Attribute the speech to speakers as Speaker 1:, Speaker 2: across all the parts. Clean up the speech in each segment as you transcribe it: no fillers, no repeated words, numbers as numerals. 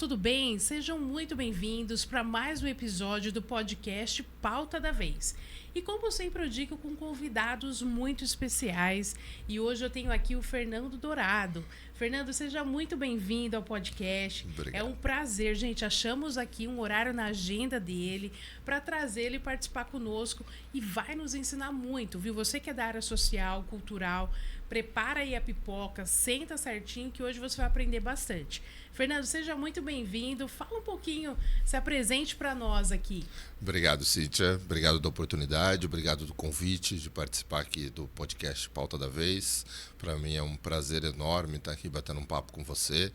Speaker 1: tudo bem? Sejam muito bem-vindos para mais um episódio do podcast Pauta da Vez. E como sempre eu digo, com convidados muito especiais. E hoje eu tenho aqui o Fernando Dourado. Fernando, seja muito bem-vindo ao podcast.
Speaker 2: Obrigado.
Speaker 1: É um prazer, gente. Achamos aqui um horário na agenda dele para trazer ele participar conosco e vai nos ensinar muito, viu? Você que é da área social, cultural, prepara aí a pipoca, senta certinho que hoje você vai aprender bastante. Fernando, seja muito bem-vindo. Fala um pouquinho, se apresente para nós aqui.
Speaker 2: Obrigado, Cíntia. Obrigado da oportunidade, obrigado do convite de participar aqui do podcast Pauta da Vez. Para mim é um prazer enorme estar aqui batendo um papo com você.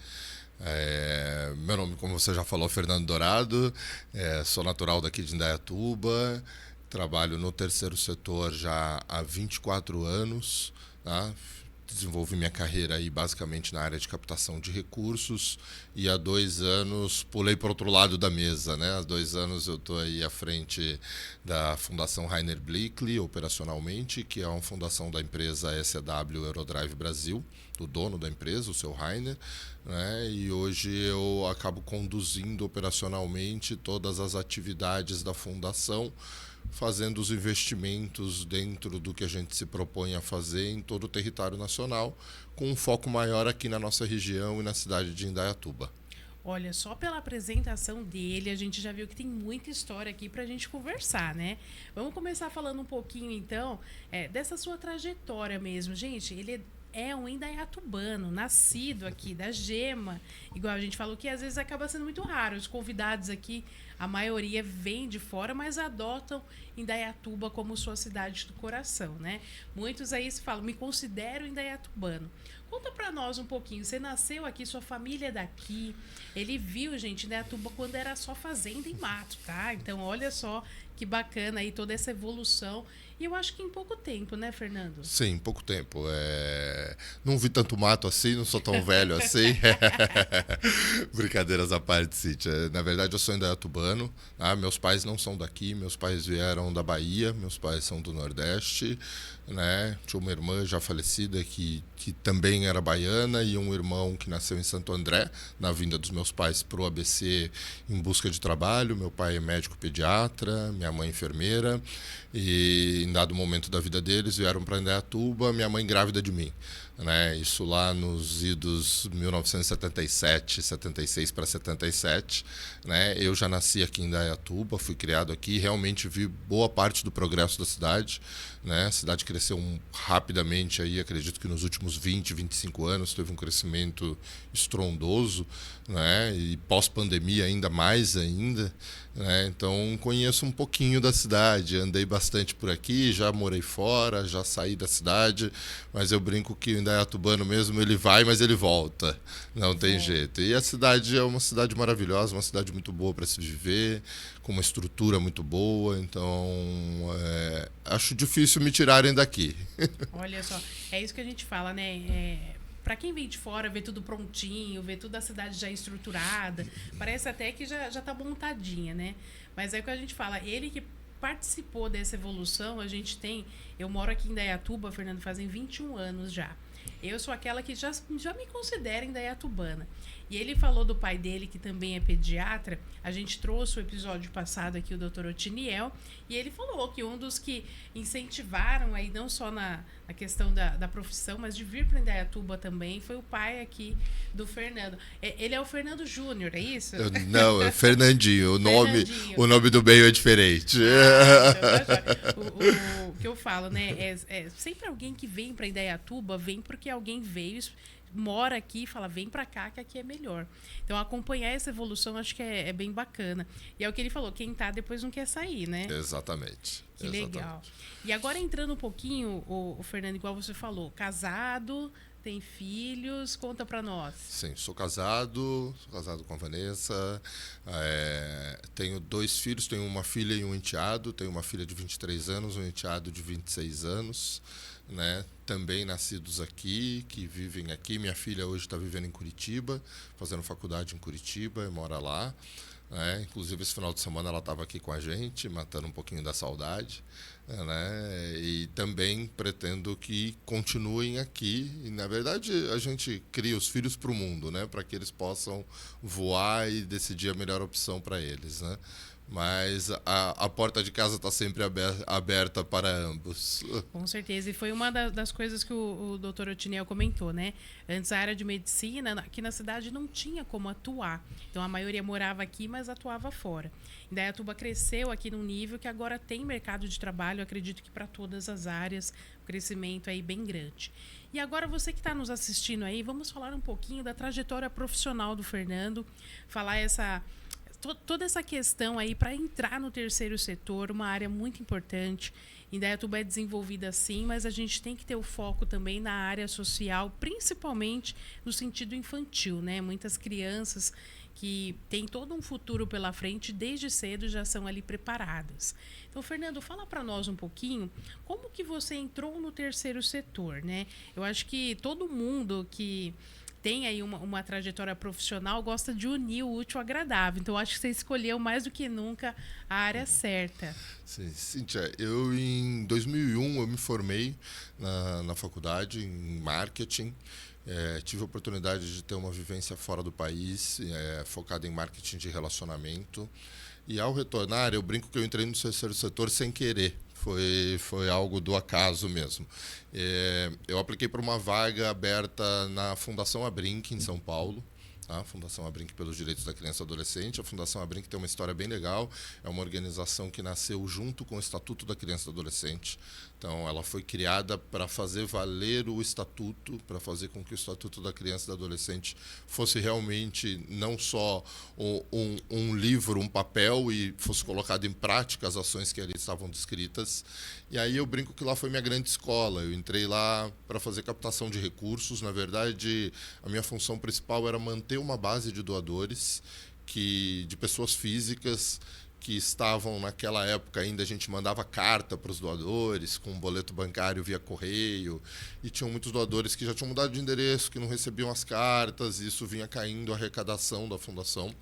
Speaker 2: Meu nome, como você já falou, é Fernando Dourado. Sou natural daqui de Indaiatuba. Trabalho no terceiro setor já há 24 anos, tá? Desenvolvi minha carreira aí basicamente na área de captação de recursos e há 2 anos pulei para o outro lado da mesa, né? Há 2 anos eu estou aí à frente da Fundação Rainer Blickley, operacionalmente, que é uma fundação da empresa SEW Eurodrive Brasil, do dono da empresa, o seu Rainer, né? E hoje eu acabo conduzindo operacionalmente todas as atividades da fundação, fazendo os investimentos dentro do que a gente se propõe a fazer em todo o território nacional, com um foco maior aqui na nossa região e na cidade de Indaiatuba.
Speaker 1: Olha, só pela apresentação dele, a gente já viu que tem muita história aqui pra gente conversar, né? Vamos começar falando um pouquinho, então, dessa sua trajetória mesmo. Gente, ele é um indaiatubano, nascido aqui, da Gema. Igual a gente falou que às vezes acaba sendo muito raro. Os convidados aqui, a maioria vem de fora, mas adotam Indaiatuba como sua cidade do coração, né? Muitos aí se falam, me considero indaiatubano. Conta pra nós um pouquinho, você nasceu aqui, sua família é daqui. Ele viu, gente, Indaiatuba quando era só fazenda e mato, tá? Então, olha só que bacana aí toda essa evolução. E eu acho que em pouco tempo, né, Fernando?
Speaker 2: Sim, pouco tempo. Não vi tanto mato assim, não sou tão velho assim. Brincadeiras à parte, Cíntia. Na verdade, eu sou indaiatubano. Meus pais não são daqui, meus pais vieram da Bahia, meus pais são do Nordeste. Né? Tinha uma irmã já falecida que também era baiana e um irmão que nasceu em Santo André, na vinda dos meus pais para o ABC em busca de trabalho. Meu pai é médico pediatra, minha mãe enfermeira, e em dado momento da vida deles vieram para Indaiatuba, minha mãe grávida de mim. Né? Isso lá nos idos 1977, 76 para 77. Né? Eu já nasci aqui em Indaiatuba, fui criado aqui, realmente vi boa parte do progresso da cidade. Né? A cidade cresceu rapidamente, aí, acredito que nos últimos 20, 25 anos teve um crescimento estrondoso, né? E pós-pandemia ainda mais ainda. Né? Então conheço um pouquinho da cidade, andei bastante por aqui, já morei fora, já saí da cidade, mas eu brinco que o indaiatubano mesmo, ele vai, mas ele volta, não tem jeito. E a cidade é uma cidade maravilhosa, uma cidade muito boa para se viver, com uma estrutura muito boa, então acho difícil me tirarem daqui.
Speaker 1: Olha só, é isso que a gente fala, né? Para quem vem de fora, vê tudo prontinho, vê toda a cidade já estruturada, parece até que já tá montadinha, né? Mas é o que a gente fala, ele que participou dessa evolução, eu moro aqui em Indaiatuba, Fernando, fazem 21 anos já. Eu sou aquela que já me considera indaiatubana. E ele falou do pai dele, que também é pediatra. A gente trouxe o episódio passado aqui, o Dr. Otiniel, e ele falou que um dos que incentivaram aí, não só na questão da profissão, mas de vir para Indaiatuba também, foi o pai aqui do Fernando. Ele é o Fernando Júnior, é isso?
Speaker 2: Não, é Fernandinho. O nome do meio é diferente.
Speaker 1: O que eu falo, né? Sempre alguém que vem para Indaiatuba vem porque alguém veio, mora aqui e fala, vem pra cá que aqui é melhor. Então, acompanhar essa evolução acho que é bem bacana. E é o que ele falou, quem tá depois não quer sair, né?
Speaker 2: Exatamente.
Speaker 1: Que legal. E agora entrando um pouquinho, o Fernando, igual você falou, casado, tem filhos, conta pra nós.
Speaker 2: Sim, sou casado com a Vanessa, tenho 2 filhos, tenho uma filha e um enteado, tenho uma filha de 23 anos, um enteado de 26 anos, né? Também nascidos aqui, que vivem aqui. Minha filha hoje está vivendo em Curitiba, fazendo faculdade em Curitiba, e mora lá. Inclusive, esse final de semana ela estava aqui com a gente, matando um pouquinho da saudade. né? E também pretendo que continuem aqui. E, na verdade, a gente cria os filhos para o mundo, né? Para que eles possam voar e decidir a melhor opção para eles, né? Mas a porta de casa está sempre aberta para ambos.
Speaker 1: Com certeza. E foi uma das coisas que o doutor Otiniel comentou, né? Antes, a área de medicina, aqui na cidade, não tinha como atuar. Então, a maioria morava aqui, mas atuava fora. Indaiatuba cresceu aqui num nível que agora tem mercado de trabalho, acredito que para todas as áreas, um crescimento aí bem grande. E agora, você que está nos assistindo aí, vamos falar um pouquinho da trajetória profissional do Fernando, falar toda essa questão aí para entrar no terceiro setor, uma área muito importante. Indaiatuba é desenvolvida sim, mas a gente tem que ter o foco também na área social, principalmente no sentido infantil, né? Muitas crianças que têm todo um futuro pela frente, desde cedo já são ali preparadas. Então, Fernando, fala para nós um pouquinho como que você entrou no terceiro setor, né? Eu acho que todo mundo que tem aí uma trajetória profissional gosta de unir o útil ao agradável. Então, acho que você escolheu mais do que nunca a área certa.
Speaker 2: Sim, Cíntia, eu em 2001 eu me formei na faculdade em marketing. Tive a oportunidade de ter uma vivência fora do país, focada em marketing de relacionamento. E ao retornar, eu brinco que eu entrei no terceiro setor sem querer. Foi algo do acaso mesmo. Eu apliquei para uma vaga aberta na Fundação Abrinq, em São Paulo. A Fundação Abrinq pelos Direitos da Criança e Adolescente. A Fundação Abrinq tem uma história bem legal. É uma organização que nasceu junto com o Estatuto da Criança e do Adolescente. Então, ela foi criada para fazer valer o Estatuto, para fazer com que o Estatuto da Criança e do Adolescente fosse realmente não só um livro, um papel, e fosse colocado em prática as ações que ali estavam descritas. E aí eu brinco que lá foi minha grande escola. Eu entrei lá para fazer captação de recursos. Na verdade, a minha função principal era manter uma base de doadores, de pessoas físicas que estavam naquela época ainda, a gente mandava carta para os doadores com um boleto bancário via correio, e tinham muitos doadores que já tinham mudado de endereço, que não recebiam as cartas, e isso vinha caindo a arrecadação da fundação.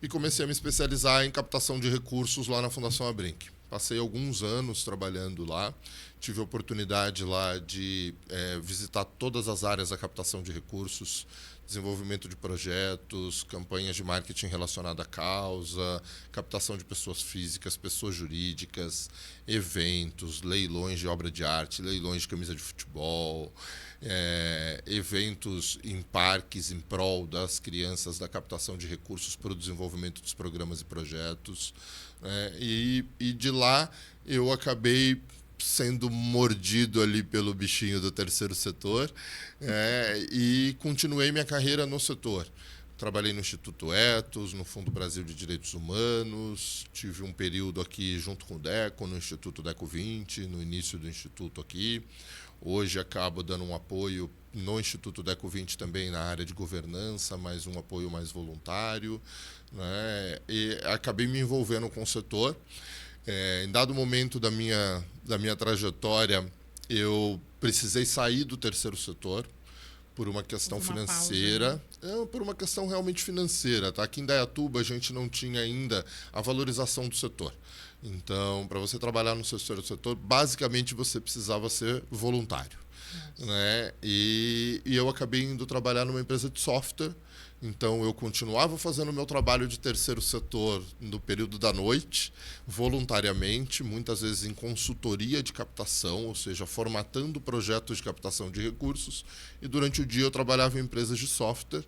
Speaker 2: E comecei a me especializar em captação de recursos lá na Fundação Abrinq. Passei alguns anos trabalhando lá, tive a oportunidade lá de visitar todas as áreas da captação de recursos, desenvolvimento de projetos, campanhas de marketing relacionada à causa, captação de pessoas físicas, pessoas jurídicas, eventos, leilões de obra de arte, leilões de camisa de futebol, eventos em parques em prol das crianças, da captação de recursos para o desenvolvimento dos programas e projetos. E de lá eu acabei sendo mordido ali pelo bichinho do terceiro setor, e continuei minha carreira no setor. Trabalhei no Instituto Ethos, no Fundo Brasil de Direitos Humanos, tive um período aqui junto com o DECO, no Instituto DECO 20, no início do Instituto aqui. Hoje acabo dando um apoio no Instituto DECO 20 também na área de governança, mas um apoio mais voluntário, né? E acabei me envolvendo com o setor. Em dado momento da minha trajetória, eu precisei sair do terceiro setor por uma questão financeira. Pausa, né? Por uma questão realmente financeira. Tá? Aqui em Indaiatuba, a gente não tinha ainda a valorização do setor. Então, para você trabalhar no terceiro setor, basicamente você precisava ser voluntário. Né? E eu acabei indo trabalhar numa empresa de software. Então, eu continuava fazendo o meu trabalho de terceiro setor no período da noite, voluntariamente, muitas vezes em consultoria de captação, ou seja, formatando projetos de captação de recursos. E durante o dia eu trabalhava em empresas de software,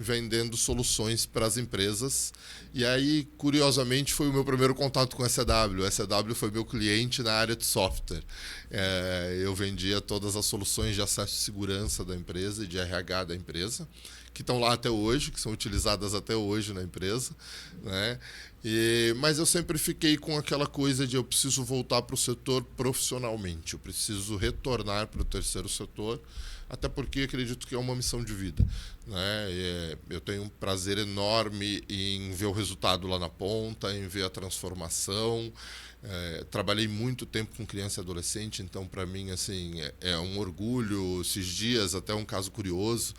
Speaker 2: vendendo soluções para as empresas. E aí, curiosamente, foi o meu primeiro contato com a ECW. A ECW foi meu cliente na área de software. Eu vendia todas as soluções de acesso e segurança da empresa e de RH da empresa, que estão lá até hoje, que são utilizadas até hoje na empresa, né? Mas eu sempre fiquei com aquela coisa de eu preciso voltar para o setor profissionalmente, eu preciso retornar para o terceiro setor, até porque acredito que é uma missão de vida. né? Eu tenho um prazer enorme em ver o resultado lá na ponta, em ver a transformação. Trabalhei muito tempo com criança e adolescente, então para mim assim é um orgulho. Esses dias até um caso curioso,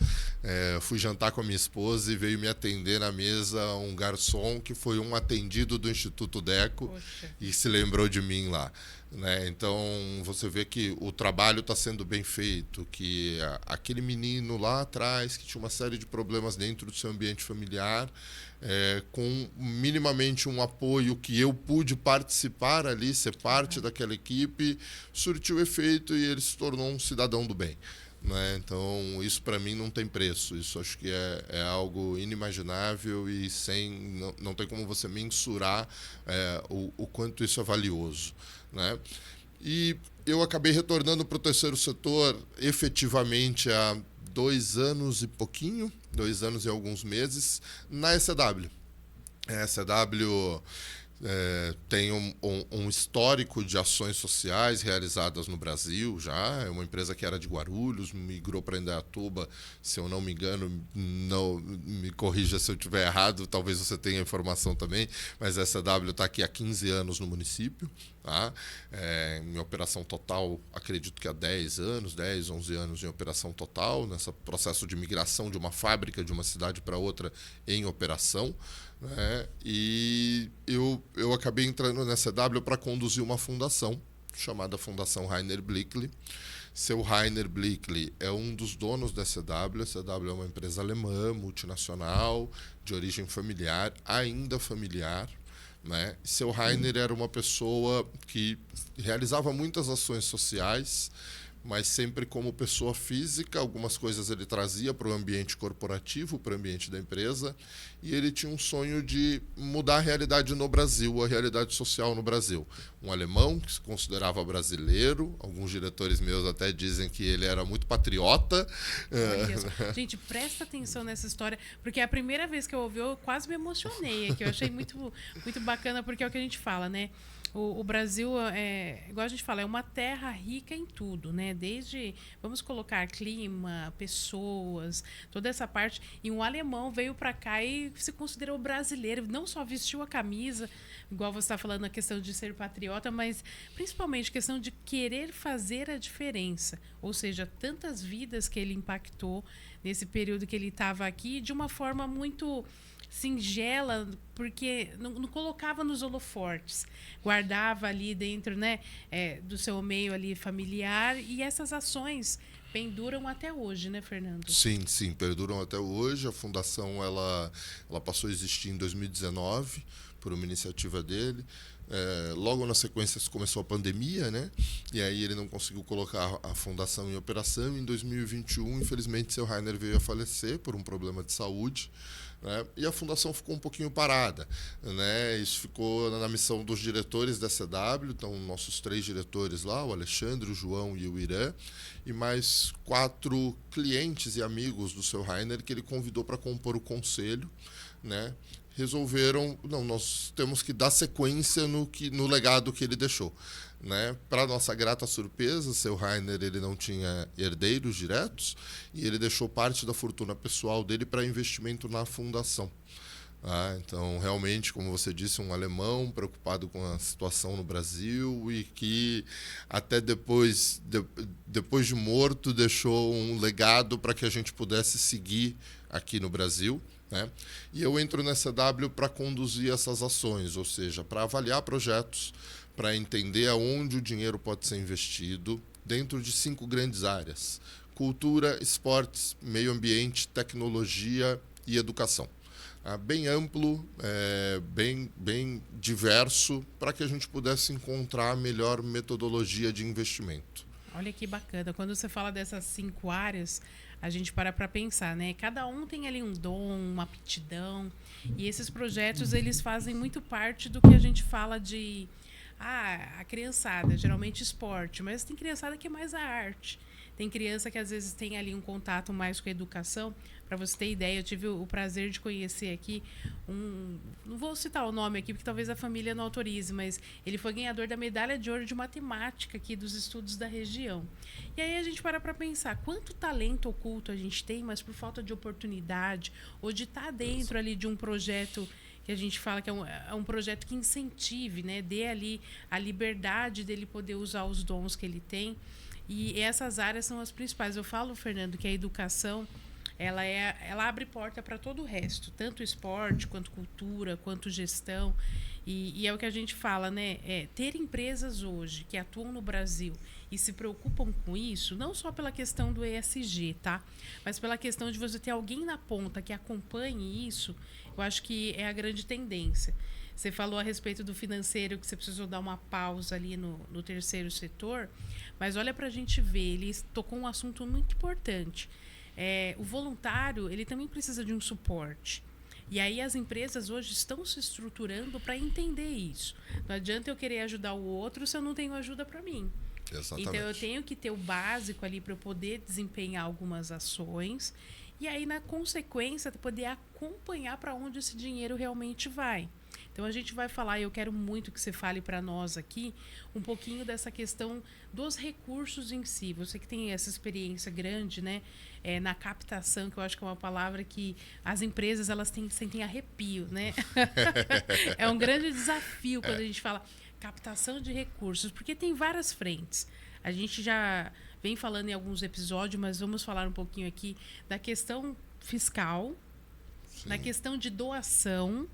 Speaker 2: fui jantar com a minha esposa e veio me atender na mesa um garçom que foi um atendido do Instituto Deco.
Speaker 1: Poxa.
Speaker 2: E se lembrou de mim lá, né? Então você vê que o trabalho está sendo bem feito, que aquele menino lá atrás que tinha uma série de problemas dentro do seu ambiente familiar, com minimamente um apoio que eu pude participar ali, ser parte daquela equipe, surtiu efeito e ele se tornou um cidadão do bem, né? Então isso para mim não tem preço. Isso acho que é algo inimaginável e não tem como você mensurar o quanto isso é valioso, né? E eu acabei retornando para o terceiro setor efetivamente há 2 anos e pouquinho, 2 anos e alguns meses, na ECW. A ECW tem um histórico de ações sociais realizadas no Brasil já. É uma empresa que era de Guarulhos, migrou para Indaiatuba, se eu não me engano, não me corrija se eu estiver errado, talvez você tenha informação também, mas a ECW está aqui há 15 anos no município. Tá? Em operação total, acredito que há 10, 11 anos em operação total, nesse processo de migração de uma fábrica de uma cidade para outra em operação, né? E eu acabei entrando na CW para conduzir uma fundação chamada Fundação Rainer Blickley. Seu Rainer Blickley é um dos donos da CW. A CW é uma empresa alemã, multinacional, de origem familiar, ainda familiar, né? Seu Rainer era uma pessoa que realizava muitas ações sociais, mas sempre como pessoa física. Algumas coisas ele trazia para o ambiente corporativo, para o ambiente da empresa, e ele tinha um sonho de mudar a realidade no Brasil, a realidade social no Brasil. Um alemão que se considerava brasileiro, alguns diretores meus até dizem que ele era muito patriota.
Speaker 1: Gente, presta atenção nessa história, porque a primeira vez que eu ouvi, eu quase me emocionei aqui. Eu achei muito, muito bacana, porque é o que a gente fala, né? O Brasil, igual a gente fala, é uma terra rica em tudo, né? Desde, vamos colocar clima, pessoas, toda essa parte. E um alemão veio para cá e se considerou brasileiro, não só vestiu a camisa, igual você está falando, a questão de ser patriota, mas principalmente a questão de querer fazer a diferença. Ou seja, tantas vidas que ele impactou nesse período que ele estava aqui, de uma forma muito singela, porque não colocava nos holofortes, guardava ali dentro, né, do seu meio ali familiar, e essas ações penduram até hoje, né, Fernando?
Speaker 2: Sim, sim, perduram até hoje. A fundação ela passou a existir em 2019 por uma iniciativa dele. Logo na sequência começou a pandemia, né? E aí ele não conseguiu colocar a fundação em operação. Em 2021, infelizmente, seu Rainer veio a falecer por um problema de saúde, né? E a fundação ficou um pouquinho parada, né? Isso ficou na missão dos diretores da CW. Então, nossos 3 diretores lá, o Alexandre, o João e o Irã, e mais 4 clientes e amigos do seu Rainer que ele convidou para compor o conselho, né? Resolveram, não, nós temos que dar sequência no legado que ele deixou, né? Para nossa grata surpresa, seu Rainer ele não tinha herdeiros diretos e ele deixou parte da fortuna pessoal dele para investimento na fundação. Então, realmente, como você disse, um alemão preocupado com a situação no Brasil e que até depois de morto deixou um legado para que a gente pudesse seguir aqui no Brasil, né? E eu entro nessa CW para conduzir essas ações, ou seja, para avaliar projetos, para entender aonde o dinheiro pode ser investido dentro de 5 grandes áreas: cultura, esportes, meio ambiente, tecnologia e educação. Bem amplo, bem diverso, para que a gente pudesse encontrar a melhor metodologia de investimento.
Speaker 1: Olha que bacana. Quando você fala dessas 5 áreas, a gente para pensar, né? Cada um tem ali um dom, uma aptidão. E esses projetos, eles fazem muito parte do que a gente fala de... a criançada, geralmente esporte. Mas tem criançada que é mais a arte. Tem criança que às vezes tem ali um contato mais com a educação. Para você ter ideia, eu tive o prazer de conhecer aqui não vou citar o nome aqui, porque talvez a família não autorize, mas ele foi ganhador da medalha de ouro de matemática aqui dos estudos da região. E aí a gente para pensar quanto talento oculto a gente tem, mas por falta de oportunidade ou de estar dentro ali de um projeto que a gente fala que é um projeto que incentive, né? Dê ali a liberdade dele poder usar os dons que ele tem. E essas áreas são as principais. Eu falo, Fernando, que a educação ela abre porta para todo o resto, tanto esporte, quanto cultura, quanto gestão. E é o que a gente fala, né? Ter empresas hoje que atuam no Brasil e se preocupam com isso, não só pela questão do ESG, tá? Mas pela questão de você ter alguém na ponta que acompanhe isso, eu acho que é a grande tendência. Você falou a respeito do financeiro, que você precisou dar uma pausa ali no terceiro setor, mas olha para a gente ver, ele tocou um assunto muito importante. O voluntário, ele também precisa de um suporte. E aí as empresas hoje estão se estruturando para entender isso. Não adianta eu querer ajudar o outro se eu não tenho ajuda para mim.
Speaker 2: Exatamente.
Speaker 1: Então eu tenho que ter o básico ali para eu poder desempenhar algumas ações e aí na consequência poder acompanhar para onde esse dinheiro realmente vai. Então a gente vai falar, eu quero muito que você fale para nós aqui um pouquinho dessa questão dos recursos em si. Você que tem essa experiência grande, né, na captação, que eu acho que é uma palavra que as empresas elas sentem arrepio, né? É um grande desafio quando a gente fala captação de recursos, porque tem várias frentes. A gente já vem falando em alguns episódios, mas vamos falar um pouquinho aqui da questão fiscal, da questão de doação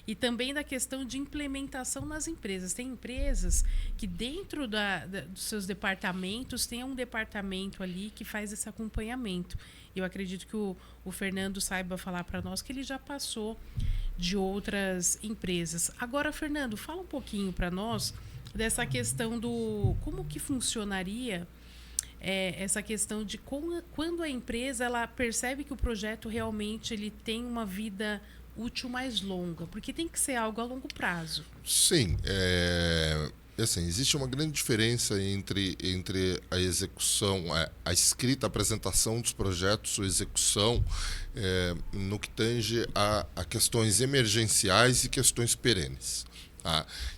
Speaker 1: e também da questão de implementação nas empresas. Tem empresas que dentro dos seus departamentos tem um departamento ali que faz esse acompanhamento. Eu acredito que o Fernando saiba falar para nós que ele já passou de outras empresas. Agora, Fernando, fala um pouquinho para nós dessa questão do como que funcionaria essa questão de quando a empresa ela percebe que o projeto realmente ele tem uma vida útil mais longa, porque tem que ser algo a longo prazo.
Speaker 2: Sim, assim, existe uma grande diferença entre a execução, a escrita, a apresentação dos projetos, sua execução, no que tange a questões emergenciais e questões perenes.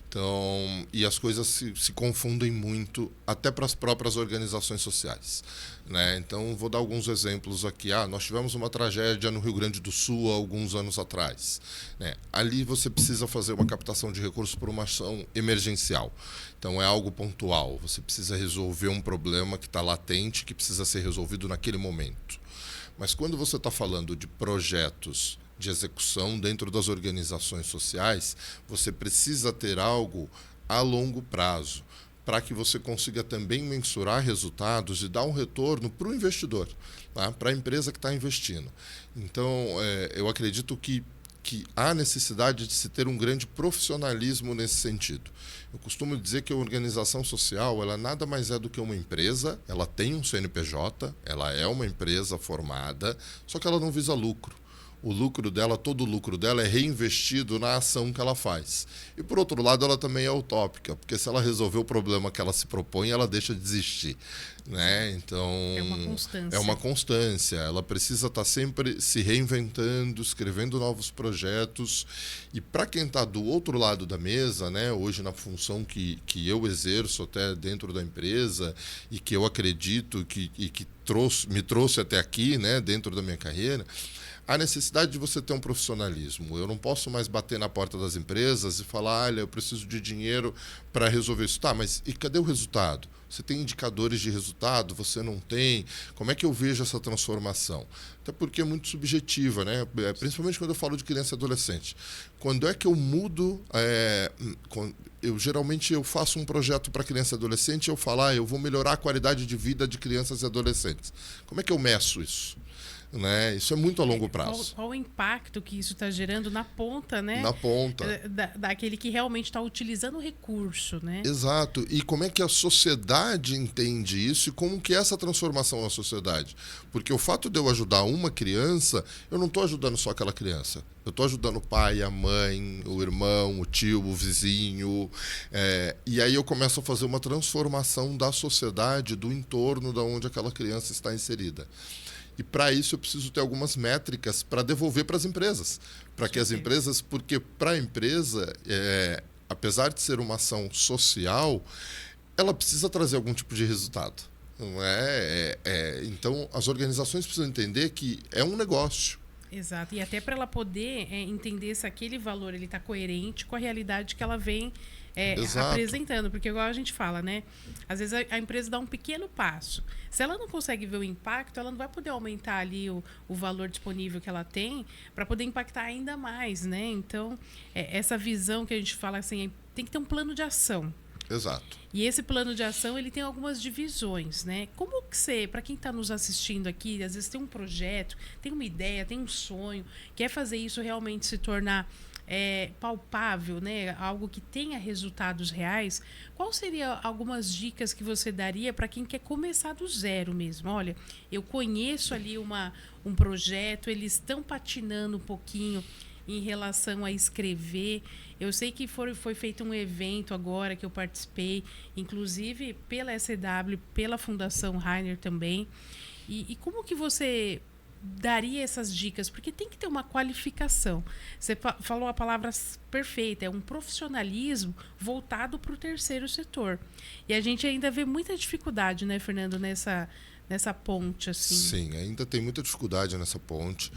Speaker 2: Então, e as coisas se confundem muito até para as próprias organizações sociais, né? Então, vou dar alguns exemplos aqui. Nós tivemos uma tragédia no Rio Grande do Sul há alguns anos atrás, né? Ali você precisa fazer uma captação de recursos por uma ação emergencial. Então, é algo pontual. Você precisa resolver um problema que está latente, que precisa ser resolvido naquele momento. Mas quando você está falando de projetos de execução dentro das organizações sociais, você precisa ter algo a longo prazo, para que você consiga também mensurar resultados e dar um retorno para o investidor, tá? Para a empresa que está investindo. Então, eu acredito que há necessidade de se ter um grande profissionalismo nesse sentido. Eu costumo dizer que a organização social ela nada mais é do que uma empresa, ela tem um CNPJ, ela é uma empresa formada, só que ela não visa lucro. O lucro dela, todo o lucro dela é reinvestido na ação que ela faz. E, por outro lado, ela também é utópica, porque se ela resolver o problema que ela se propõe, ela deixa de existir, né? Então,
Speaker 1: é uma constância.
Speaker 2: É uma constância. Ela precisa estar sempre se reinventando, escrevendo novos projetos. E para quem está do outro lado da mesa, né, hoje na função que eu exerço até dentro da empresa e que eu acredito que me trouxe até aqui, né, dentro da minha carreira, a necessidade de você ter um profissionalismo. Eu não posso mais bater na porta das empresas e falar, olha, eu preciso de dinheiro para resolver isso. Tá, mas e cadê o resultado? Você tem indicadores de resultado? Você não tem? Como é que eu vejo essa transformação? Até porque é muito subjetiva, né? Principalmente quando eu falo de criança e adolescente. Quando é que eu mudo? Geralmente eu faço um projeto para criança e adolescente e eu falo, eu vou melhorar a qualidade de vida de crianças e adolescentes. Como é que eu meço isso? né? Isso é muito a longo prazo.
Speaker 1: Qual o impacto que isso está gerando na ponta, né?
Speaker 2: Na ponta.
Speaker 1: Daquele que realmente está utilizando o recurso, né?
Speaker 2: Exato. E como é que a sociedade entende isso e como que é essa transformação na sociedade? Porque o fato de eu ajudar uma criança, eu não estou ajudando só aquela criança. Eu estou ajudando o pai, a mãe, o irmão, o tio, o vizinho. E aí eu começo a fazer uma transformação da sociedade, do entorno da onde aquela criança está inserida. E para isso eu preciso ter algumas métricas para devolver para as empresas. Para que as empresas, porque para a empresa, apesar de ser uma ação social, ela precisa trazer algum tipo de resultado. Não é? Então, as organizações precisam entender que é um negócio.
Speaker 1: Exato. E até para ela poder entender se aquele valor está coerente com a realidade que ela vem apresentando. Porque igual a gente fala, né? Às vezes a empresa dá um pequeno passo. Se ela não consegue ver o impacto, ela não vai poder aumentar ali o valor disponível que ela tem para poder impactar ainda mais, né? Então, essa visão que a gente fala assim, tem que ter um plano de ação.
Speaker 2: Exato.
Speaker 1: E esse plano de ação, ele tem algumas divisões, né? Como que você, para quem está nos assistindo aqui, às vezes tem um projeto, tem uma ideia, tem um sonho, quer fazer isso realmente se tornar palpável, né? Algo que tenha resultados reais, qual seria algumas dicas que você daria para quem quer começar do zero mesmo? Olha, eu conheço ali um projeto, eles estão patinando um pouquinho em relação a escrever. Eu sei que foi feito um evento agora que eu participei, inclusive pela SW, pela Fundação Rainer também. E como que você daria essas dicas? Porque tem que ter uma qualificação. Você falou a palavra perfeita, é um profissionalismo voltado para o terceiro setor. E a gente ainda vê muita dificuldade, né, Fernando, nessa ponte, assim.
Speaker 2: Sim, ainda tem muita dificuldade nessa ponte.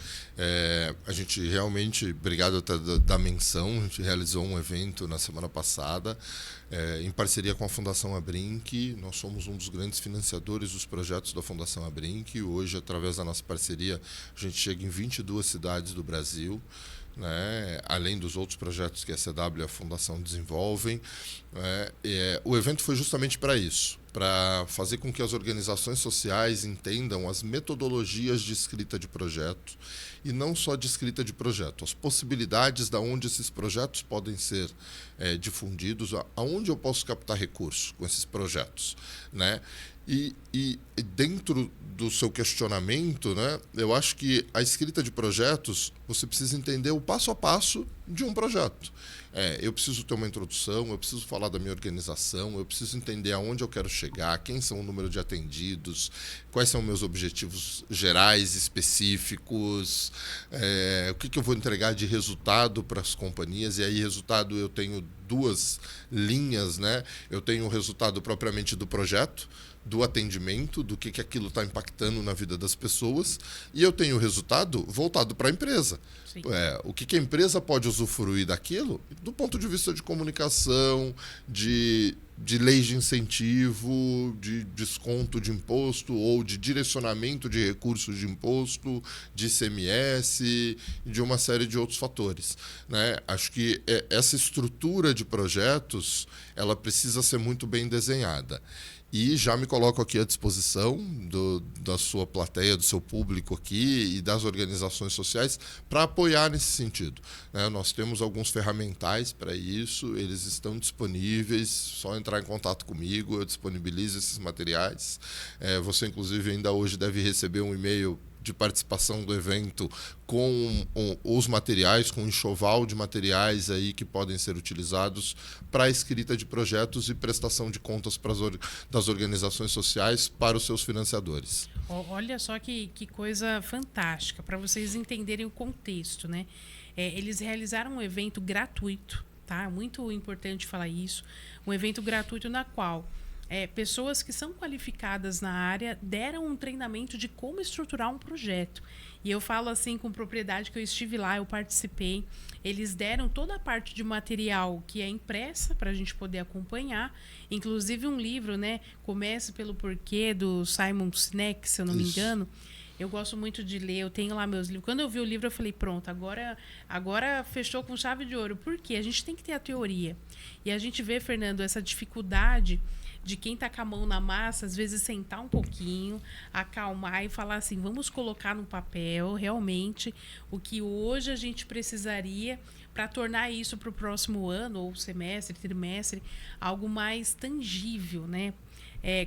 Speaker 2: A gente realmente, obrigado até da menção, a gente realizou um evento na semana passada, em parceria com a Fundação Abrinq. Nós somos um dos grandes financiadores dos projetos da Fundação Abrinq. Hoje, através da nossa parceria, a gente chega em 22 cidades do Brasil, né? Além dos outros projetos que a CW e a Fundação desenvolvem. O evento foi justamente para isso, para fazer com que as organizações sociais entendam as metodologias de escrita de projeto, e não só de escrita de projeto, as possibilidades de onde esses projetos podem ser difundidos, aonde eu posso captar recursos com esses projetos, né? E dentro do seu questionamento, né, eu acho que a escrita de projetos, você precisa entender o passo a passo de um projeto. Eu preciso ter uma introdução, eu preciso falar da minha organização, eu preciso entender aonde eu quero chegar, quem são o número de atendidos, quais são meus objetivos gerais, específicos, o que eu vou entregar de resultado para as companhias. E aí, resultado, eu tenho duas linhas, né? Eu tenho o resultado propriamente do projeto, do atendimento, do que aquilo está impactando na vida das pessoas, e eu tenho o resultado voltado para a empresa. O que a empresa pode usufruir daquilo, do ponto de vista de comunicação, de leis de incentivo, de desconto de imposto ou de direcionamento de recursos de imposto, de ICMS e de uma série de outros fatores, né? Acho que essa estrutura de projetos, ela precisa ser muito bem desenhada. E já me coloco aqui à disposição da sua plateia, do seu público aqui e das organizações sociais para apoiar nesse sentido, né? Nós temos alguns ferramentais para isso, eles estão disponíveis, só entrar em contato comigo, eu disponibilizo esses materiais. Você, inclusive, ainda hoje deve receber um e-mail de participação do evento com os materiais, com um enxoval de materiais aí que podem ser utilizados para a escrita de projetos e prestação de contas das organizações sociais para os seus financiadores.
Speaker 1: Olha só que coisa fantástica, para vocês entenderem o contexto, né? Eles realizaram um evento gratuito, tá? Muito importante falar isso. Um evento gratuito na qual pessoas que são qualificadas na área deram um treinamento de como estruturar um projeto. E eu falo assim com propriedade que eu estive lá, eu participei. Eles deram toda a parte de material que é impressa para a gente poder acompanhar. Inclusive um livro, né? Comece pelo Porquê, do Simon Sinek, se eu não me engano. Eu gosto muito de ler, eu tenho lá meus livros. Quando eu vi o livro, eu falei, pronto, agora fechou com chave de ouro. Por quê? A gente tem que ter a teoria. E a gente vê, Fernando, essa dificuldade de quem está com a mão na massa, às vezes sentar um pouquinho, acalmar e falar assim, vamos colocar no papel realmente o que hoje a gente precisaria para tornar isso para o próximo ano, ou semestre, trimestre, algo mais tangível, né?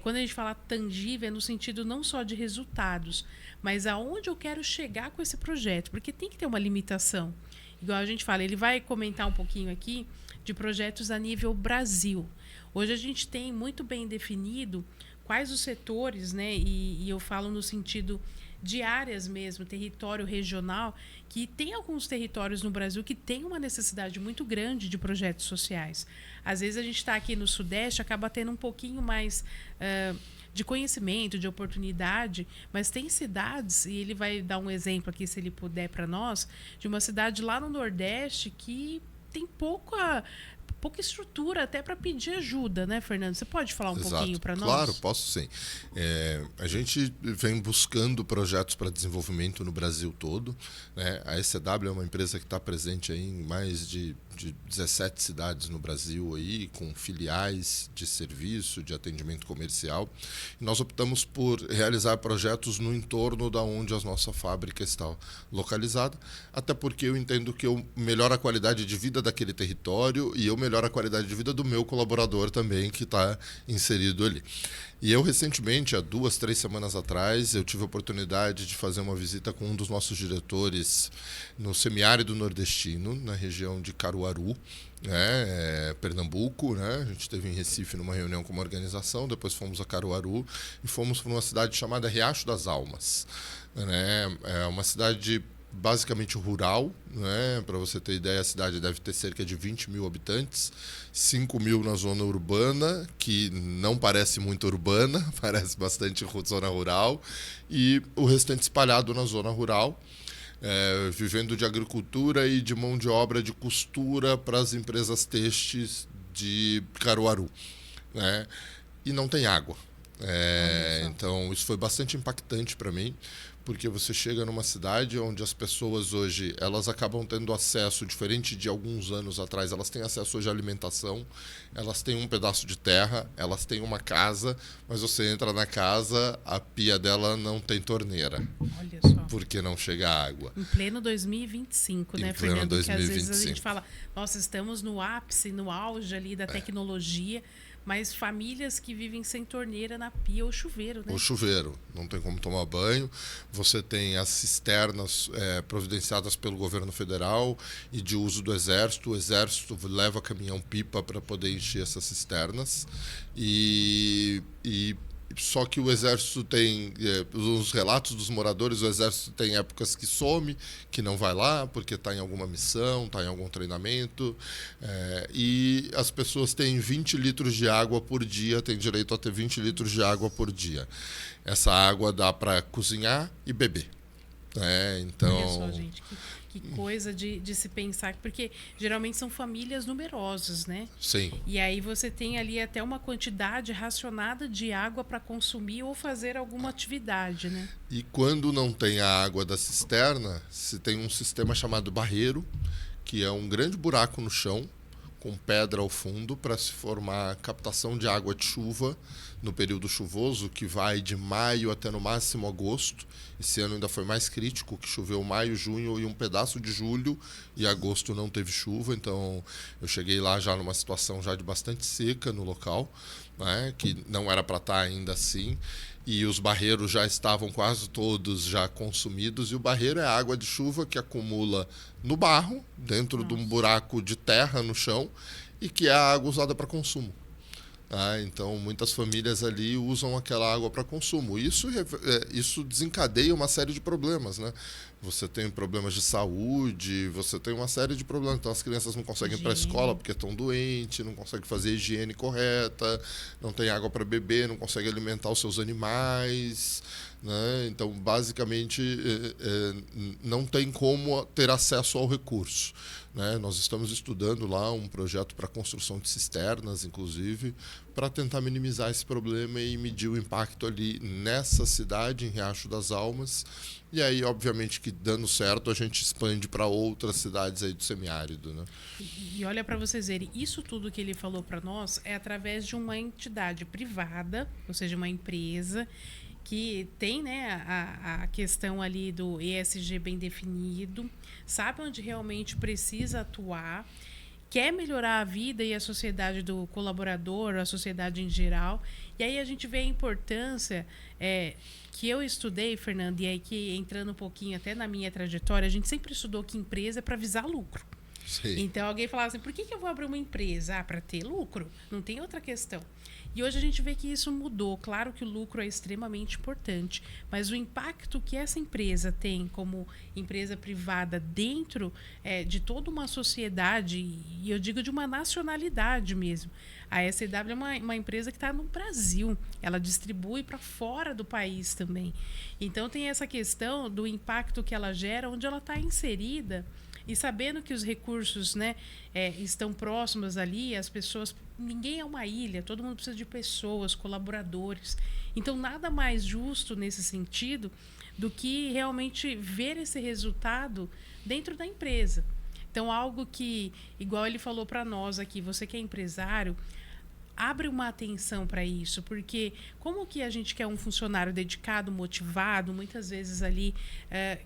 Speaker 1: Quando a gente fala tangível, é no sentido não só de resultados, mas aonde eu quero chegar com esse projeto, porque tem que ter uma limitação. Igual a gente fala, ele vai comentar um pouquinho aqui de projetos a nível Brasil. Hoje a gente tem muito bem definido quais os setores, né? E eu falo no sentido de áreas mesmo, território regional, que tem alguns territórios no Brasil que tem uma necessidade muito grande de projetos sociais. Às vezes a gente está aqui no Sudeste, acaba tendo um pouquinho mais de conhecimento, de oportunidade, mas tem cidades, e ele vai dar um exemplo aqui, se ele puder, para nós, de uma cidade lá no Nordeste que tem pouca estrutura até para pedir ajuda, né, Fernando? Você pode falar um pouquinho para nós?
Speaker 2: Claro, posso sim. A gente vem buscando projetos para desenvolvimento no Brasil todo, né? A ECW é uma empresa que está presente aí em mais de 17 cidades no Brasil, aí, com filiais de serviço, de atendimento comercial. E nós optamos por realizar projetos no entorno da onde a nossa fábrica está localizada, até porque eu entendo que eu melhoro a qualidade de vida daquele território e eu melhoro a qualidade de vida do meu colaborador também, que está inserido ali. E eu, recentemente, há 2, 3 semanas atrás, eu tive a oportunidade de fazer uma visita com um dos nossos diretores no semiárido nordestino, na região de Caruaru, né, Pernambuco, né? A gente esteve em Recife numa reunião com uma organização, depois fomos a Caruaru e fomos para uma cidade chamada Riacho das Almas, né? É uma cidade basicamente rural, né? Para você ter ideia, a cidade deve ter cerca de 20 mil habitantes, 5 mil na zona urbana, que não parece muito urbana, parece bastante zona rural, e o restante espalhado na zona rural, vivendo de agricultura e de mão de obra de costura para as empresas têxteis de Caruaru, né? E não tem água. Então, isso foi bastante impactante para mim, porque você chega numa cidade onde as pessoas hoje, elas acabam tendo acesso, diferente de alguns anos atrás, elas têm acesso hoje à alimentação, elas têm um pedaço de terra, elas têm uma casa, mas você entra na casa, a pia dela não tem torneira.
Speaker 1: Olha só.
Speaker 2: Porque não chega água.
Speaker 1: Em pleno 2025, né, Fernando?
Speaker 2: 2025.
Speaker 1: Que às vezes a gente fala, nossa, estamos no ápice, no auge ali da tecnologia, mas famílias que vivem sem torneira na pia ou chuveiro, né?
Speaker 2: O chuveiro, não tem como tomar banho. Você tem as cisternas providenciadas pelo governo federal e de uso do Exército. O Exército leva caminhão-pipa para poder encher essas cisternas. E só que o Exército tem, os relatos dos moradores, o Exército tem épocas que some, que não vai lá porque está em alguma missão, está em algum treinamento, e as pessoas têm 20 litros de água por dia, têm direito a ter 20 litros de água por dia. Essa água dá para cozinhar e beber. Então...
Speaker 1: Olha só, gente, que coisa de se pensar, porque geralmente são famílias numerosas, né?
Speaker 2: Sim.
Speaker 1: E aí você tem ali até uma quantidade racionada de água para consumir ou fazer alguma atividade, né?
Speaker 2: E quando não tem a água da cisterna, se tem um sistema chamado barreiro, que é um grande buraco no chão, com pedra ao fundo, para se formar captação de água de chuva no período chuvoso, que vai de maio até no máximo agosto. Esse ano ainda foi mais crítico, que choveu maio, junho e um pedaço de julho, e agosto não teve chuva. Então eu cheguei lá já numa situação já de bastante seca no local, né, que não era para estar ainda assim, e os barreiros já estavam quase todos já consumidos, e o barreiro é a água de chuva que acumula no barro, dentro de um buraco de terra no chão, e que é a água usada para consumo. Então, muitas famílias ali usam aquela água para consumo. Isso desencadeia uma série de problemas, né? Você tem problemas de saúde, você tem uma série de problemas. Então, as crianças não conseguem ir para a escola porque estão doentes, não conseguem fazer a higiene correta, não tem água para beber, não conseguem alimentar os seus animais, né? Então, basicamente, não tem como ter acesso ao recurso. né? Nós estamos estudando lá um projeto para construção de cisternas, inclusive, para tentar minimizar esse problema e medir o impacto ali nessa cidade, em Riacho das Almas. E aí, obviamente, que dando certo, a gente expande para outras cidades aí do semiárido, né?
Speaker 1: E olha para vocês verem, isso tudo que ele falou para nós é através de uma entidade privada, ou seja, uma empresa que tem, né, a questão ali do ESG bem definido, sabe onde realmente precisa atuar, quer melhorar a vida e a sociedade do colaborador, a sociedade em geral. E aí a gente vê a importância que eu estudei, Fernando, e aí que entrando um pouquinho até na minha trajetória, a gente sempre estudou que empresa é para visar lucro.
Speaker 2: Sim.
Speaker 1: Então alguém falava assim, por que eu vou abrir uma empresa? Ah, para ter lucro, não tem outra questão. E hoje a gente vê que isso mudou. Claro que o lucro é extremamente importante, mas o impacto que essa empresa tem como empresa privada dentro de toda uma sociedade, e eu digo de uma nacionalidade mesmo. A SW é uma empresa que está no Brasil, ela distribui para fora do país também. Então tem essa questão do impacto que ela gera, onde ela está inserida, e sabendo que os recursos, né, estão próximos ali, as pessoas, ninguém é uma ilha, todo mundo precisa de pessoas, colaboradores. Então, nada mais justo nesse sentido do que realmente ver esse resultado dentro da empresa. Então, algo que, igual ele falou para nós aqui, você que é empresário, abre uma atenção para isso, porque como que a gente quer um funcionário dedicado, motivado, muitas vezes ali,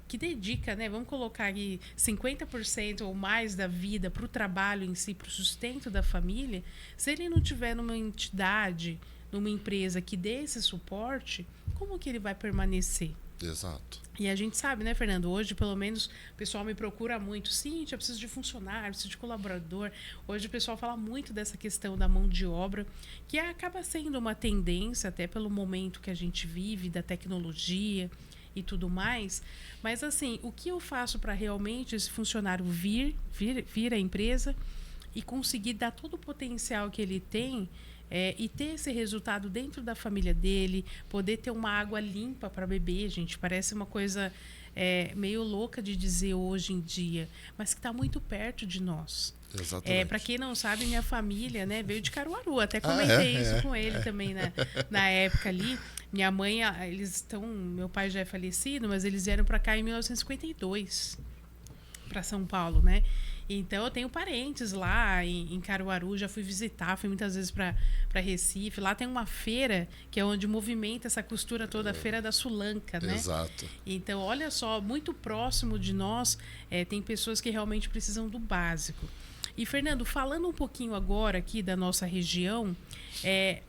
Speaker 1: que dedica, né? Vamos colocar aí 50% ou mais da vida para o trabalho em si, para o sustento da família, se ele não tiver numa entidade, numa empresa que dê esse suporte, como que ele vai permanecer?
Speaker 2: Exato.
Speaker 1: E a gente sabe, né, Fernando? Hoje, pelo menos, o pessoal me procura muito. Sim, eu preciso de funcionário, preciso de colaborador. Hoje o pessoal fala muito dessa questão da mão de obra, que acaba sendo uma tendência, até pelo momento que a gente vive, da tecnologia e tudo mais. Mas, assim, o que eu faço para realmente esse funcionário vir à empresa e conseguir dar todo o potencial que ele tem e ter esse resultado dentro da família dele, poder ter uma água limpa para beber, gente, parece uma coisa meio louca de dizer hoje em dia, mas que está muito perto de nós.
Speaker 2: Exatamente.
Speaker 1: Para quem não sabe, minha família, né, veio de Caruaru, até comentei isso com ele também na época ali. Minha mãe, meu pai já é falecido, mas eles vieram para cá em 1952, para São Paulo, né? Então, eu tenho parentes lá em Caruaru, já fui visitar, fui muitas vezes para Recife. Lá tem uma feira que é onde movimenta essa costura toda, a Feira da Sulanca, né?
Speaker 2: Exato.
Speaker 1: Então, olha só, muito próximo de nós, tem pessoas que realmente precisam do básico. E, Fernando, falando um pouquinho agora aqui da nossa região,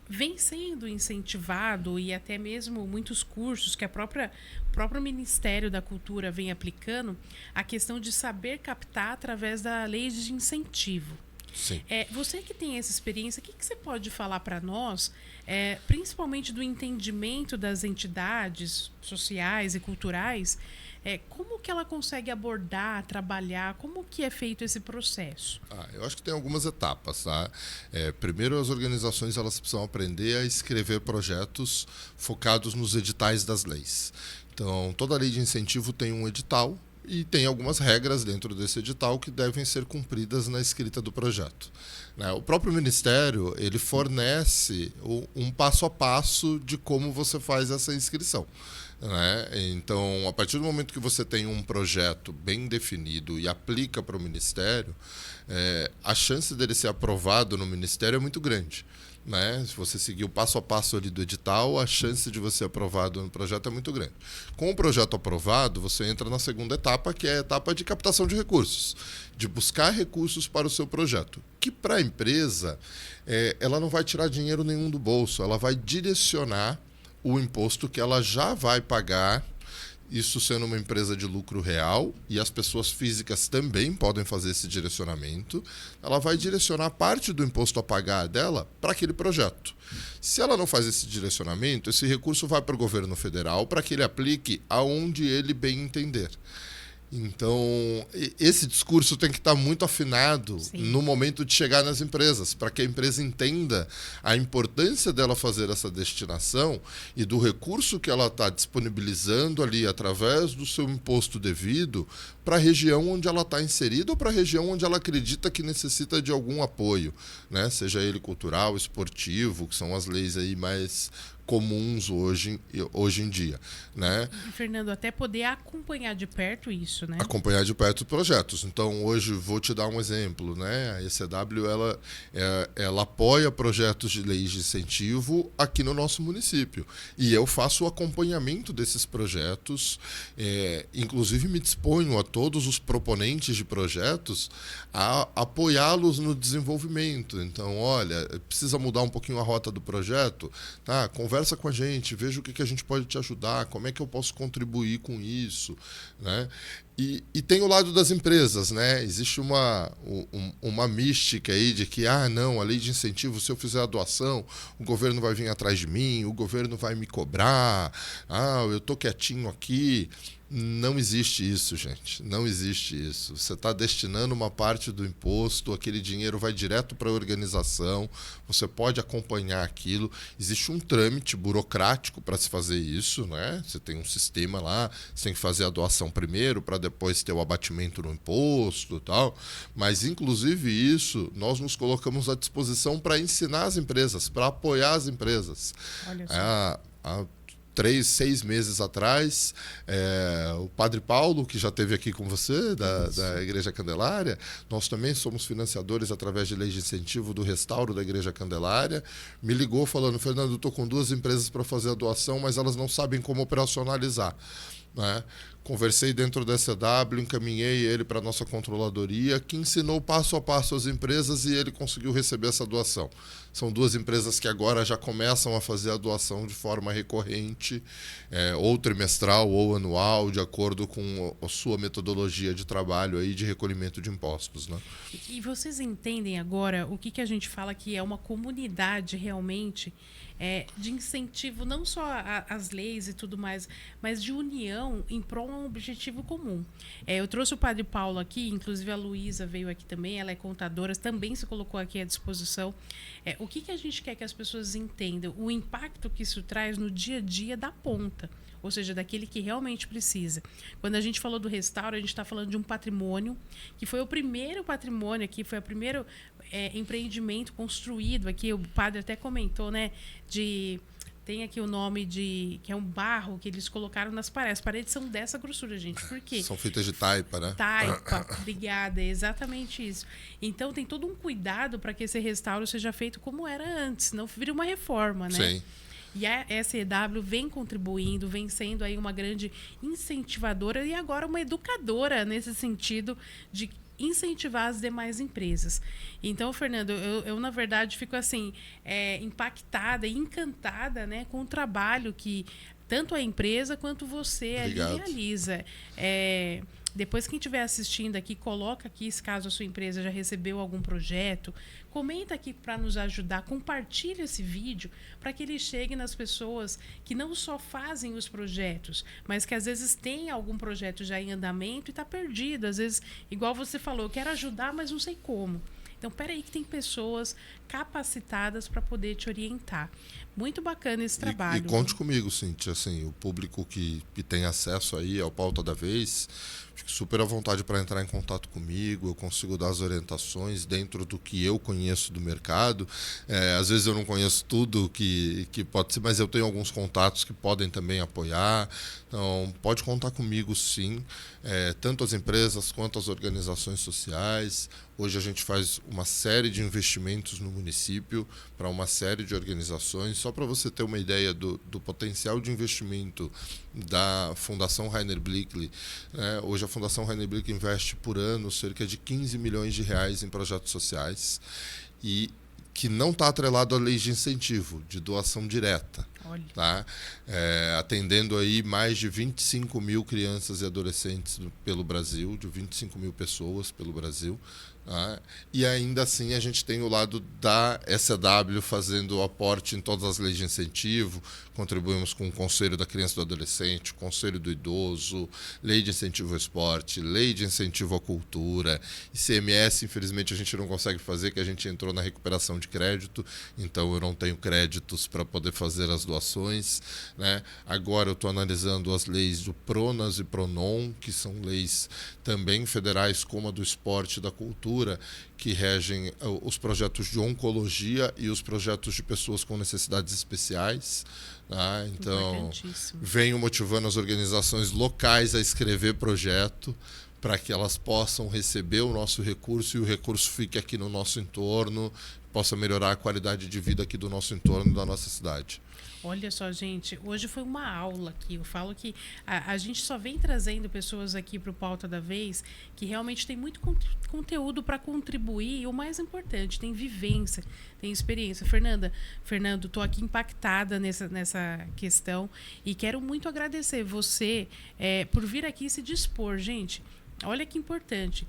Speaker 1: vem sendo incentivado e até mesmo muitos cursos que o próprio Ministério da Cultura vem aplicando a questão de saber captar através da lei de incentivo.
Speaker 2: Sim.
Speaker 1: Você que tem essa experiência, o que você pode falar para nós, principalmente do entendimento das entidades sociais e culturais, como que ela consegue abordar, trabalhar, como que é feito esse processo?
Speaker 2: Eu acho que tem algumas etapas, tá? Primeiro, as organizações elas precisam aprender a escrever projetos focados nos editais das leis. Então, toda lei de incentivo tem um edital e tem algumas regras dentro desse edital que devem ser cumpridas na escrita do projeto. O próprio Ministério ele fornece um passo a passo de como você faz essa inscrição. Então, a partir do momento que você tem um projeto bem definido e aplica para o Ministério, a chance dele ser aprovado no Ministério é muito grande. Se você seguir o passo a passo ali do edital, a chance de você ser aprovado no projeto é muito grande. Com o projeto aprovado, você entra na segunda etapa, que é a etapa de captação de recursos, de buscar recursos para o seu projeto, que para a empresa, ela não vai tirar dinheiro nenhum do bolso, ela vai direcionar o imposto que ela já vai pagar, isso sendo uma empresa de lucro real, e as pessoas físicas também podem fazer esse direcionamento, ela vai direcionar parte do imposto a pagar dela para aquele projeto. Se ela não faz esse direcionamento, esse recurso vai para o governo federal para que ele aplique aonde ele bem entender. Então, esse discurso tem que estar muito afinado no momento de chegar nas empresas, para que a empresa entenda a importância dela fazer essa destinação e do recurso que ela está disponibilizando ali através do seu imposto devido para a região onde ela está inserida ou para a região onde ela acredita que necessita de algum apoio, né? Seja ele cultural, esportivo, que são as leis aí mais comuns hoje em dia, né?
Speaker 1: E, Fernando, até poder acompanhar de perto isso, né?
Speaker 2: Acompanhar de perto projetos. Então, hoje, vou te dar um exemplo, né? A ECW, ela apoia projetos de leis de incentivo aqui no nosso município. E eu faço o acompanhamento desses projetos, inclusive me disponho a todos os proponentes de projetos a apoiá-los no desenvolvimento. Então, olha, precisa mudar um pouquinho a rota do projeto? Tá, conversa com a gente, veja o que a gente pode te ajudar, como é que eu posso contribuir com isso, né? E tem o lado das empresas, né? Existe uma mística aí de que, não, a lei de incentivo, se eu fizer a doação, o governo vai vir atrás de mim, o governo vai me cobrar, eu tô quietinho aqui. Não existe isso, gente. Não existe isso. Você está destinando uma parte do imposto, aquele dinheiro vai direto para a organização, você pode acompanhar aquilo. Existe um trâmite burocrático para se fazer isso, né? Você tem um sistema lá, você tem que fazer a doação primeiro para depois ter o abatimento no imposto e tal. Mas, inclusive, isso nós nos colocamos à disposição para ensinar as empresas, para apoiar as empresas.
Speaker 1: Olha só.
Speaker 2: 6 meses atrás, o Padre Paulo, que já esteve aqui com você, da Igreja Candelária, nós também somos financiadores através de leis de incentivo do restauro da Igreja Candelária, me ligou falando, Fernando, eu estou com 2 empresas para fazer a doação, mas elas não sabem como operacionalizar, né? Conversei dentro da CW, encaminhei ele para a nossa controladoria, que ensinou passo a passo às empresas e ele conseguiu receber essa doação. São 2 empresas que agora já começam a fazer a doação de forma recorrente, ou trimestral ou anual, de acordo com a sua metodologia de trabalho aí de recolhimento de impostos, né?
Speaker 1: E vocês entendem agora o que a gente fala que é uma comunidade realmente de incentivo, não só às leis e tudo mais, mas de união em prol de um objetivo comum. Eu trouxe o Padre Paulo aqui, inclusive a Luísa veio aqui também, ela é contadora, também se colocou aqui à disposição. O que a gente quer que as pessoas entendam? O impacto que isso traz no dia a dia da ponta, ou seja, daquele que realmente precisa. Quando a gente falou do restauro, a gente está falando de um patrimônio, que foi o primeiro patrimônio aqui, foi o primeiro empreendimento construído aqui, o padre até comentou, né, tem aqui o nome que é um barro que eles colocaram nas paredes. As paredes são dessa grossura, gente. Por quê?
Speaker 2: São feitas de taipa, né?
Speaker 1: Taipa, obrigada, é exatamente isso. Então tem todo um cuidado para que esse restauro seja feito como era antes, não vire uma reforma, né?
Speaker 2: Sim.
Speaker 1: E a SEW vem contribuindo, vem sendo aí uma grande incentivadora e agora uma educadora nesse sentido de incentivar as demais empresas. Então, Fernando, eu na verdade fico assim impactada e encantada, né, com o trabalho que tanto a empresa quanto você ali realiza. Depois, quem estiver assistindo aqui, coloca aqui, se caso a sua empresa já recebeu algum projeto, comenta aqui para nos ajudar, compartilha esse vídeo para que ele chegue nas pessoas que não só fazem os projetos, mas que às vezes tem algum projeto já em andamento e está perdido. Às vezes, igual você falou, quero ajudar, mas não sei como. Então, peraí que tem pessoas capacitadas para poder te orientar. Muito bacana esse trabalho.
Speaker 2: E conte comigo, Cíntia, assim, o público que tem acesso aí ao Pauta da Vez, fique super à vontade para entrar em contato comigo, eu consigo dar as orientações dentro do que eu conheço do mercado. Às vezes eu não conheço tudo que pode ser, mas eu tenho alguns contatos que podem também apoiar. Então, pode contar comigo, sim, tanto as empresas quanto as organizações sociais. Hoje a gente faz uma série de investimentos no município para uma série de organizações. Só para você ter uma ideia do potencial de investimento da Fundação Rainer Blickli, né? Hoje a Fundação Rainer Blickli investe por ano cerca de 15 milhões de reais em projetos sociais e que não está atrelado à lei de incentivo, de doação direta. Tá? Atendendo aí mais de 25 mil crianças e adolescentes pelo Brasil, de 25 mil pessoas pelo Brasil. Né? E ainda assim a gente tem o lado da SAW fazendo o aporte em todas as leis de incentivo, contribuímos com o Conselho da Criança e do Adolescente, Conselho do Idoso, Lei de Incentivo ao Esporte, Lei de Incentivo à Cultura, ICMS, infelizmente a gente não consegue fazer, que a gente entrou na recuperação de crédito, então eu não tenho créditos para poder fazer as doações. Né? Agora eu estou analisando as leis do PRONAS e PRONON, que são leis também federais, como a do esporte e da cultura, que regem os projetos de oncologia e os projetos de pessoas com necessidades especiais. Tá? Então, venho motivando as organizações locais a escrever projeto para que elas possam receber o nosso recurso e o recurso fique aqui no nosso entorno, possa melhorar a qualidade de vida aqui do nosso entorno, da nossa cidade.
Speaker 1: Olha só, gente, hoje foi uma aula aqui. Eu falo que a gente só vem trazendo pessoas aqui para o Pauta da Vez que realmente tem muito conteúdo para contribuir e o mais importante, tem vivência, tem experiência. Fernando, estou aqui impactada nessa questão e quero muito agradecer você por vir aqui e se dispor, gente. Olha que importante.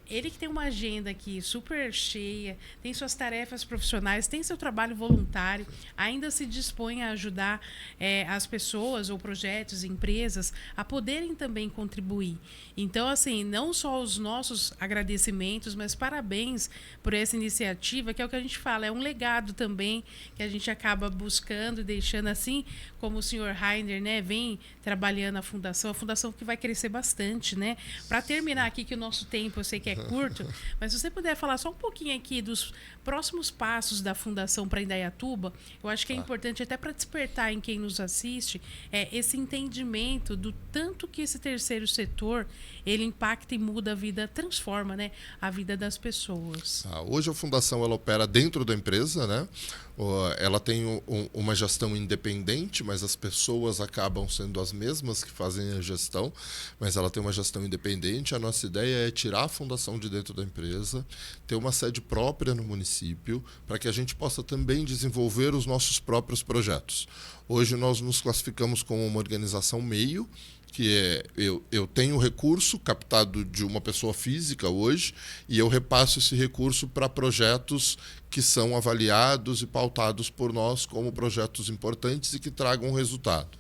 Speaker 1: Ele que tem uma agenda aqui super cheia, tem suas tarefas profissionais, tem seu trabalho voluntário, ainda se dispõe a ajudar as pessoas ou projetos, empresas, a poderem também contribuir. Então, assim, não só os nossos agradecimentos, mas parabéns por essa iniciativa, que é o que a gente fala, é um legado também que a gente acaba buscando e deixando assim, como o senhor Rainer, né, vem trabalhando a fundação que vai crescer bastante, né? Para terminar aqui, que o nosso tempo eu sei que é curto, mas se você puder falar só um pouquinho aqui dos próximos passos da Fundação para Indaiatuba, eu acho que é importante até para despertar em quem nos assiste esse entendimento do tanto que esse terceiro setor ele impacta e muda a vida, transforma, né, a vida das pessoas.
Speaker 2: Hoje a Fundação ela opera dentro da empresa, né? Ela tem uma gestão independente, mas as pessoas acabam sendo as mesmas que fazem a gestão, mas ela tem uma gestão independente. A nossa ideia é tirar a fundação de dentro da empresa, ter uma sede própria no município, para que a gente possa também desenvolver os nossos próprios projetos. Hoje nós nos classificamos como uma organização meio, que eu tenho recurso captado de uma pessoa física hoje e eu repasso esse recurso para projetos que são avaliados e pautados por nós como projetos importantes e que tragam resultado.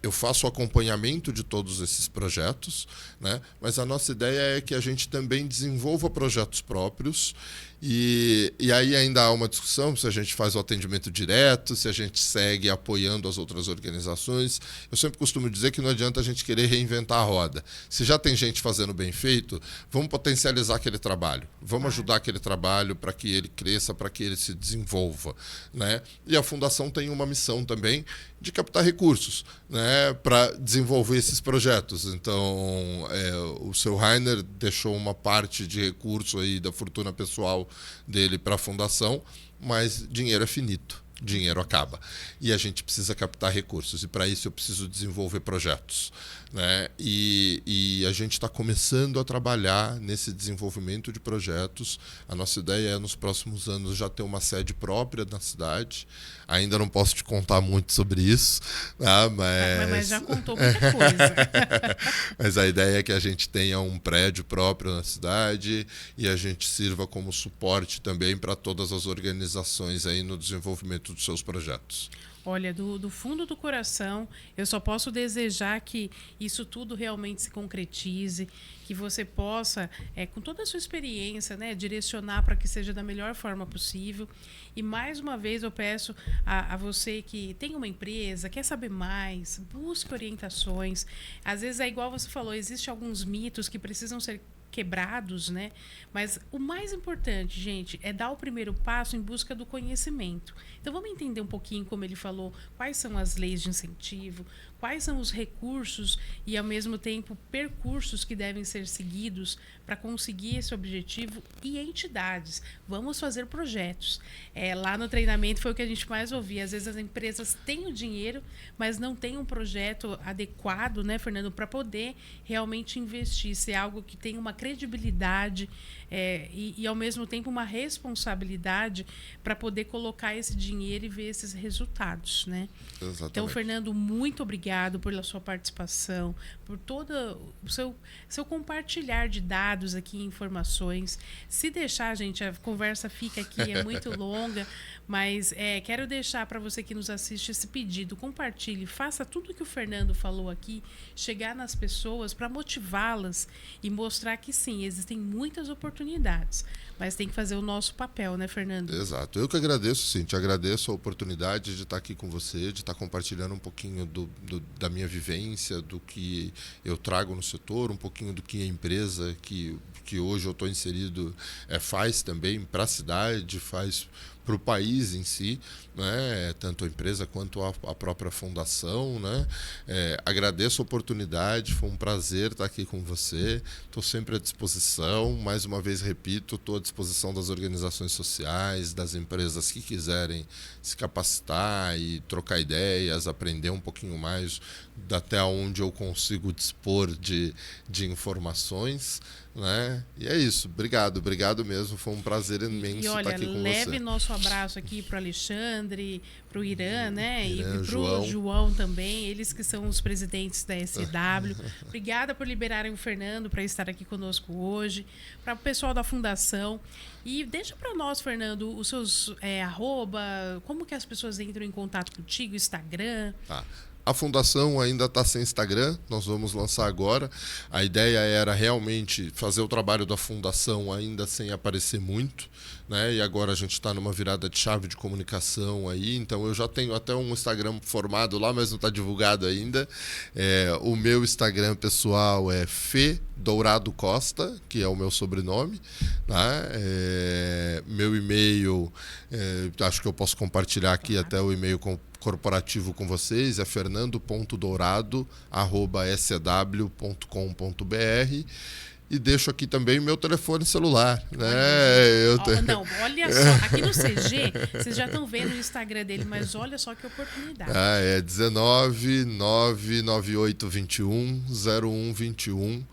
Speaker 2: Eu faço o acompanhamento de todos esses projetos, né? Mas a nossa ideia é que a gente também desenvolva projetos próprios e aí ainda há uma discussão se a gente faz o atendimento direto, se a gente segue apoiando as outras organizações. Eu sempre costumo dizer que não adianta a gente querer reinventar a roda. Se já tem gente fazendo bem feito, vamos potencializar aquele trabalho, vamos ajudar aquele trabalho para que ele cresça, para que ele se desenvolva, né? E a Fundação tem uma missão também de captar recursos, né, para desenvolver esses projetos. Então, o seu Rainer deixou uma parte de recurso aí da fortuna pessoal dele para a Fundação, mas dinheiro é finito. Dinheiro acaba. E a gente precisa captar recursos. E para isso eu preciso desenvolver projetos. Né? E a gente está começando a trabalhar nesse desenvolvimento de projetos. A nossa ideia é, nos próximos anos, já ter uma sede própria na cidade. Ainda não posso te contar muito sobre isso. Né?
Speaker 1: Mas já contou muita coisa.
Speaker 2: Mas a ideia é que a gente tenha um prédio próprio na cidade e a gente sirva como suporte também para todas as organizações aí no desenvolvimento dos seus projetos.
Speaker 1: Olha, do fundo do coração, eu só posso desejar que isso tudo realmente se concretize, que você possa, com toda a sua experiência, né, direcionar para que seja da melhor forma possível. E mais uma vez eu peço a você que tem uma empresa, quer saber mais, busque orientações. Às vezes é igual você falou, existem alguns mitos que precisam ser quebrados, né? Mas o mais importante, gente, é dar o primeiro passo em busca do conhecimento. Então vamos entender um pouquinho, como ele falou, quais são as leis de incentivo, quais são os recursos e, ao mesmo tempo, percursos que devem ser seguidos para conseguir esse objetivo e entidades. Vamos fazer projetos. Lá no treinamento foi o que a gente mais ouvia. Às vezes as empresas têm o dinheiro, mas não têm um projeto adequado, né, Fernando, para poder realmente investir. Ser algo que tem uma credibilidade e, ao mesmo tempo, uma responsabilidade para poder colocar esse dinheiro e ver esses resultados, né?
Speaker 2: Exatamente.
Speaker 1: Então, Fernando, muito obrigada. obrigado pela sua participação, por todo o seu compartilhar de dados aqui, informações. Se deixar, gente, a conversa fica aqui, é muito longa, mas quero deixar para você que nos assiste esse pedido. Compartilhe, faça tudo que o Fernando falou aqui, chegar nas pessoas para motivá-las e mostrar que sim, existem muitas oportunidades, mas tem que fazer o nosso papel, né, Fernando?
Speaker 2: Exato. Eu que agradeço, sim. Te agradeço a oportunidade de estar aqui com você, de estar compartilhando um pouquinho da minha vivência, do que eu trago no setor, um pouquinho do que a empresa que hoje eu estou inserido faz também para a cidade, faz para o país em si, né? Tanto a empresa quanto a própria fundação, né? Agradeço a oportunidade, foi um prazer estar aqui com você, estou sempre à disposição, mais uma vez repito, estou à disposição das organizações sociais, das empresas que quiserem se capacitar e trocar ideias, aprender um pouquinho mais até onde eu consigo dispor de informações, né? E é isso, obrigado mesmo, foi um prazer imenso estar aqui com você.
Speaker 1: Leve nosso abraço aqui para o Alexandre, para o Irã, né?
Speaker 2: Irã,
Speaker 1: e para o João também, eles que são os presidentes da SW. Obrigada por liberarem o Fernando para estar aqui conosco hoje, para o pessoal da Fundação. E deixa para nós, Fernando, os seus arroba, como que as pessoas entram em contato contigo, Instagram.
Speaker 2: Tá. A Fundação ainda está sem Instagram, nós vamos lançar agora. A ideia era realmente fazer o trabalho da Fundação ainda sem aparecer muito, né? E agora a gente está numa virada de chave de comunicação aí, então eu já tenho até um Instagram formado lá, mas não está divulgado ainda. O meu Instagram pessoal é Fê Dourado Costa, que é o meu sobrenome, né? Meu e-mail, acho que eu posso compartilhar aqui até o e-mail corporativo com vocês, é fernando.dourado@scw.com.br. E deixo aqui também o meu telefone celular, né?
Speaker 1: Não, olha só, aqui no CG, vocês já estão vendo o Instagram dele, mas olha só que oportunidade.
Speaker 2: É 19-998-21-0121.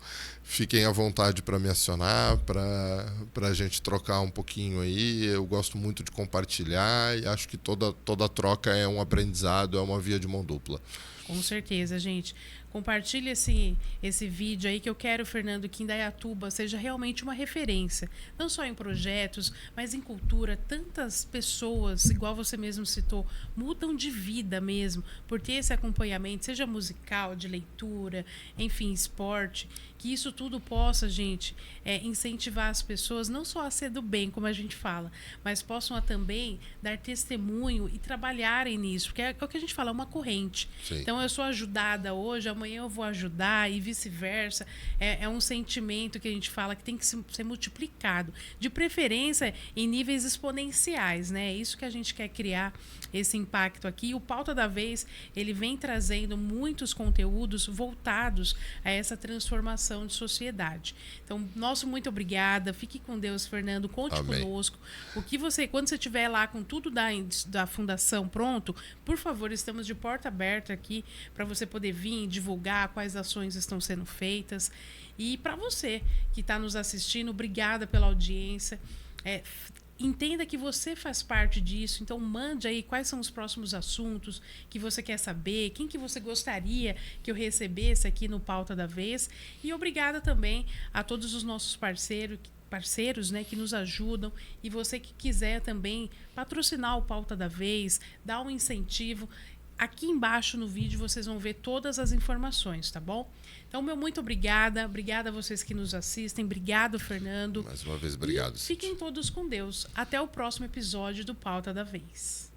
Speaker 2: Fiquem à vontade para me acionar, para a gente trocar um pouquinho aí. Eu gosto muito de compartilhar e acho que toda troca é um aprendizado, é uma via de mão dupla.
Speaker 1: Com certeza, gente. Compartilhe esse vídeo aí, que eu quero, Fernando, que Indaiatuba seja realmente uma referência. Não só em projetos, mas em cultura. Tantas pessoas, igual você mesmo citou, mudam de vida mesmo por ter esse acompanhamento, seja musical, de leitura, enfim, esporte. Que isso tudo possa, gente, incentivar as pessoas não só a ser do bem, como a gente fala, mas possam também dar testemunho e trabalharem nisso. Porque é o que a gente fala, é uma corrente.
Speaker 2: Sim.
Speaker 1: Então, eu sou ajudada hoje, amanhã eu vou ajudar e vice-versa. É um sentimento que a gente fala que tem que ser multiplicado. De preferência em níveis exponenciais, né? É isso que a gente quer criar, esse impacto aqui. E o Pauta da Vez, ele vem trazendo muitos conteúdos voltados a essa transformação de sociedade. Então, nosso muito obrigada. Fique com Deus, Fernando. Conte
Speaker 2: Amém.
Speaker 1: conosco. Quando você estiver lá com tudo da Fundação pronto, por favor, estamos de porta aberta aqui para você poder vir divulgar quais ações estão sendo feitas. E para você que está nos assistindo, obrigada pela audiência. Entenda que você faz parte disso, então mande aí quais são os próximos assuntos que você quer saber, quem que você gostaria que eu recebesse aqui no Pauta da Vez. E obrigada também a todos os nossos parceiros, né, que nos ajudam, e você que quiser também patrocinar o Pauta da Vez, dar um incentivo. Aqui embaixo no vídeo vocês vão ver todas as informações, tá bom? Então, meu muito obrigada a vocês que nos assistem, obrigado, Fernando.
Speaker 2: Mais uma vez, obrigado.
Speaker 1: E fiquem todos com Deus. Até o próximo episódio do Pauta da Vez.